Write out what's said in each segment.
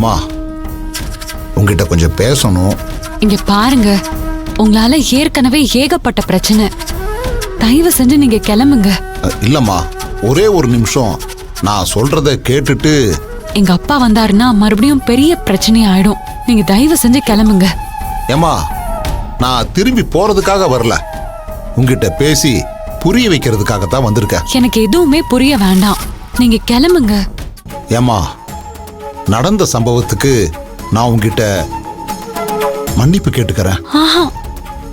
ஏம்மா உங்ககிட்ட கொஞ்சம் பேசணும். இங்க பாருங்க, உங்களால ஏற்கனவே ஏகப்பட்ட பிரச்சனை. தயவு செஞ்சு நீங்க கிளம்புங்க. இல்லம்மா, ஒரே ஒரு நிமிஷம் நான் சொல்றத கேட்டுட்டு. எங்க அப்பா வந்தாருன்னா மறுபடியும் பெரிய பிரச்சனை ஆயிடும். நீங்க தயவு செஞ்சு கிளம்புங்க. ஏம்மா, நான் திரும்பி போறதுக்காக வரல, உங்ககிட்ட பேசி புரிய வைக்கிறதுக்காகத்தான் வந்திருக்கேன். எனக்கு எதுவுமே புரிய வேண்டாம், நீங்க கிளம்புங்க. ஏம்மா, நடந்த சம்பவத்துக்கு நான் உங்ககிட்ட மன்னிப்பு கேட்டுக்கிறேன். ஆஹா,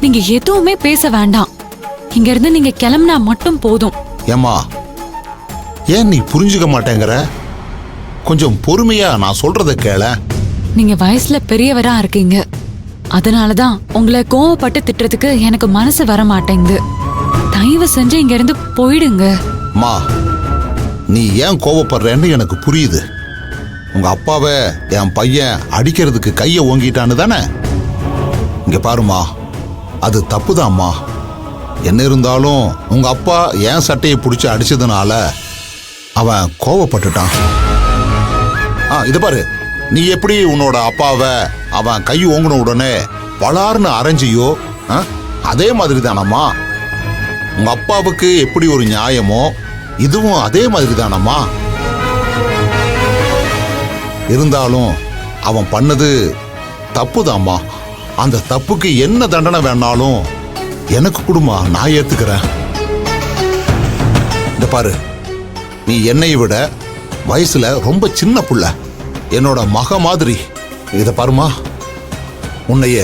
நீங்க எதுவுமே பேச வேண்டாம். இங்க இருந்து நீங்க கிளம்புனா மட்டும் போதும். ஏம்மா, ஏன் நீ புரிஞ்சுக்க மாட்டேங்கிற? கொஞ்சம் பொறுமையா நான் சொல்றத கேள. நீங்க வயசுல பெரியவரா இருக்கீங்க, அதனாலதான் உங்களை கோவப்பட்டு திட்டுறதுக்கு எனக்கு மனசு வர மாட்டேங்குது. தயவு செஞ்சு இங்க இருந்து போயிடுங்க. அம்மா, நீ ஏன் கோவப்படுறேன்னு எனக்கு புரியுது. உங்க அப்பாவை என் பையன் அடிக்கிறதுக்கு கையை ஓங்கிட்டான்னு தானே? இங்க பாருமா, அது தப்புதாம்மா. என்ன இருந்தாலும் உங்க அப்பா என் சட்டையை பிடிச்சி அடிச்சதுனால அவன் கோவப்பட்டுட்டான். இது பாரு, நீ எப்படி உன்னோட அப்பாவை அவன் கை ஓங்கின உடனே பலார்னு அரைஞ்சியோ, அதே மாதிரி தானம்மா உங்க அப்பாவுக்கு எப்படி ஒரு நியாயமோ இதுவும் அதே மாதிரி தானம்மா. இருந்தாலும் அவன் பண்ணது தப்புதாம்மா. அந்த தப்புக்கு என்ன தண்டனை வேணாலும் எனக்கு கொடுமா, நான் ஏத்துக்கிறேன். இந்த பாரு, நீ என்னை விட வயசுல ரொம்ப சின்ன புள்ள, என்னோட மக மாதிரி. இத பாருமா, உன்னைய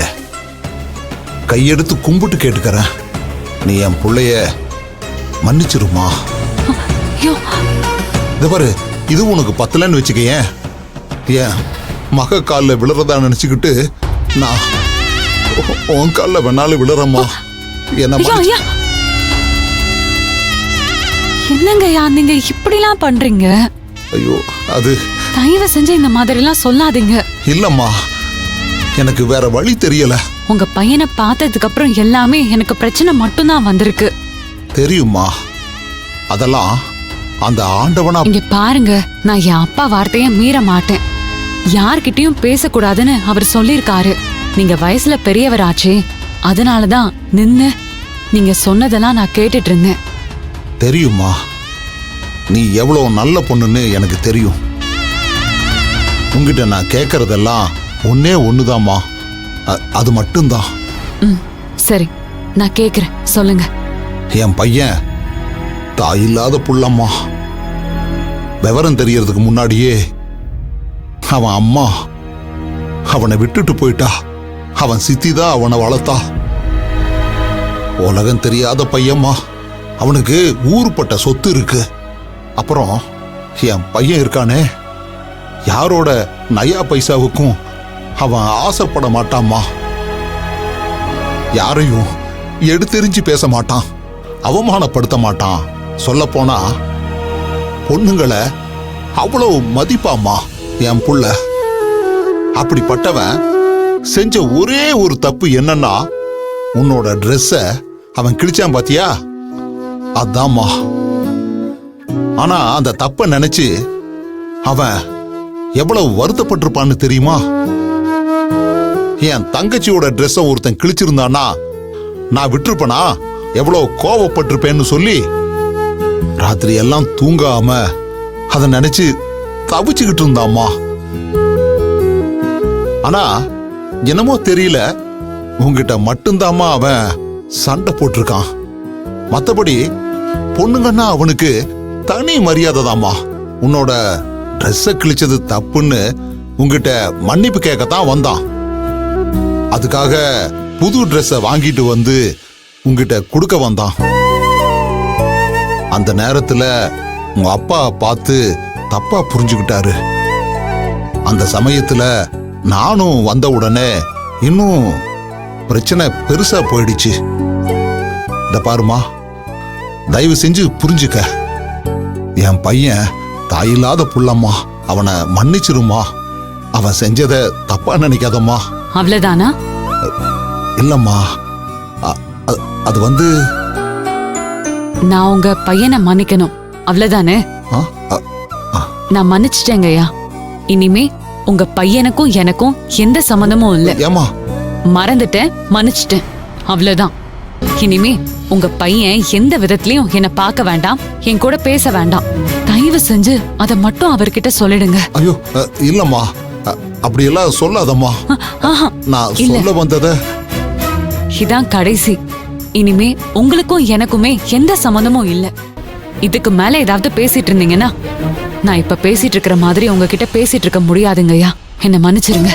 கையெடுத்து கும்பிட்டு கேட்டுக்கிறேன், நீ என் புள்ளைய மன்னிச்சிருமா. இத பாரு, இது உனக்கு பத்தலன்னு வச்சுக்கேன், ஏன் மக காலில் விழுறதா நினைச்சுக்கிட்டு நான் உன் காலில் வேணாலும் விழுறம்மா. என்னங்கய்யா நீங்க இப்படிலாம் பண்றீங்க? ஐயோ, அது தயவு செஞ்சு இந்த மாதிரி எல்லாம் சொல்லாதீங்க. இல்லம்மா, எனக்கு வேற வழி தெரியல. உங்க பையனை பார்த்ததுக்கு அப்புறம் எல்லாமே எனக்கு பிரச்சனை மட்டும்தான் வந்திருக்கு. தெரியுமா, அதெல்லாம் அந்த ஆண்டவனா. இங்க பாருங்க, நான் என் அப்பா வார்த்தைய மீற மாட்டேன். யார்கிட்டயும் பேசக்கூடாதுன்னு அவர் சொல்லிருக்காரு. நீங்க வயசுல பெரியவராச்சே, அதனாலதான் நின்னு நீங்க சொன்னதெல்லாம் நான் கேட்டுட்டு இருந்தேன். தெரியுமா, நீ எவ்வளவு நல்ல பொண்ணுன்னு எனக்கு தெரியும். உங்ககிட்ட நான் கேட்கறதெல்லாம் ஒன்னே ஒண்ணுதாம்மா, அது மட்டும்தான். சரி, நான் கேக்குறேன், சொல்லுங்க. என் பையன் தாயில்லாத புள்ளம்மா. விவரம் தெரியறதுக்கு முன்னாடியே அவன் அம்மா அவனை விட்டுட்டு போயிட்டா. அவன் சித்திதான் அவனை வளர்த்தா. உலகம் தெரியாத பையம்மா. அவனுக்கு ஊருப்பட்ட சொத்து இருக்கு. அப்புறம் என் பையன் இருக்கானே, யாரோட நயா பைசாவுக்கும் அவன் ஆசைப்பட மாட்டாம்மா. யாரையும் எடுத்தெறிஞ்சு பேச மாட்டான், அவமானப்படுத்த மாட்டான். சொல்ல போனா பொண்ணுங்களை அவ்வளவு மதிப்பாம்மா என் புள்ள. அப்படிப்பட்டவன் செஞ்ச ஒரே ஒரு தப்பு என்னன்னா, உன்னோட ட்ரெஸ்ஸ அவன் கிழிச்சான் பாத்தியா, அதாம்மா. ஆனா அந்த தப்ப நினைச்சு அவன் எவ்வளவு வருத்தப்பட்டிருப்பான்னு தெரியுமா? என் தங்கச்சியோட ட்ரெஸ்ஸ ஒருத்தன் கிழிச்சிருந்தானா நான் விட்டுருப்பனா எவ்வளவு கோவப்பட்டிருப்பேன்னு சொல்லி ராத்திரி எல்லாம் தூங்காம அதை நினைச்சு தவிச்சுக்கிட்டு இருந்தாம்மா. ஆனா என்னமோ தெரியல, உங்ககிட்ட மட்டும்தாம்மா அவன் சண்டை போட்டிருக்கான். மத்தபடி பொண்ணுங்கன்னா அவனுக்கு தனி மரியாதை தாம்மா. உன்னோட ட்ரெஸ்ஸ கிழிச்சது தப்புன்னு உங்ககிட்ட மன்னிப்பு கேட்கத்தான் வந்தான். அதுக்காக புது ட்ரெஸ்ஸ வாங்கிட்டு வந்து உங்ககிட்ட கொடுக்க வந்தான். அந்த நேரத்துல உங்க அப்பா பார்த்து தப்பா புரிஞ்சுக்கிட்டாரு. அந்த சமயத்துல நானும் வந்த உடனே இன்னும் பிரச்சனை பெருசா போயிடுச்சு. இந்த பாருமா, தயவு செஞ்சு புரிஞ்சுக்க. என் பையன் தாயில்லாத புள்ளம்மா, அவனை மன்னிச்சிருமா. அவன் செஞ்சதை தப்பா நினைக்காதம்மா. அவ்வளவுதானா? இல்லம்மா, அது வந்து நான் உங்க பையனை மன்னிக்கணும், அவ்வளவுதானே? நான் மன்னிச்சிட்டேங்கய்யா. இனிமே உங்க பையனுக்கும் எனக்கும் எந்த சம்மந்தமும் இல்ல. ஏமா? மறந்துட்டேன், மன்னிச்சிட்டேன், அவ்வளவுதான். இனிமே உங்க பையன் எந்த விதத்திலயும் என்ன பார்க்க வேண்டாம், என் கூட பேச வேண்டாம். தயவு செஞ்சு அத மட்டும் அவர்கிட்ட சொல்லிடுங்க. ஐயோ இல்லம்மா, அப்படி எல்லாம் சொல்லாதம்மா. ஆஹா, நான் இல்ல. சொல்ல வந்தத இதான் கடைசி. இனிமே உங்களுக்கும் எனக்குமே எந்த சம்மந்தமும் இல்ல. இதுக்கு மேல ஏதாவது பேசிட்டு இருந்தீங்கன்னா நான் இப்ப பேசிட்டு இருக்கிற மாதிரி உங்ககிட்ட பேசிட்டு இருக்க முடியாதுங்கய்யா. என்ன மன்னிச்சிருங்க.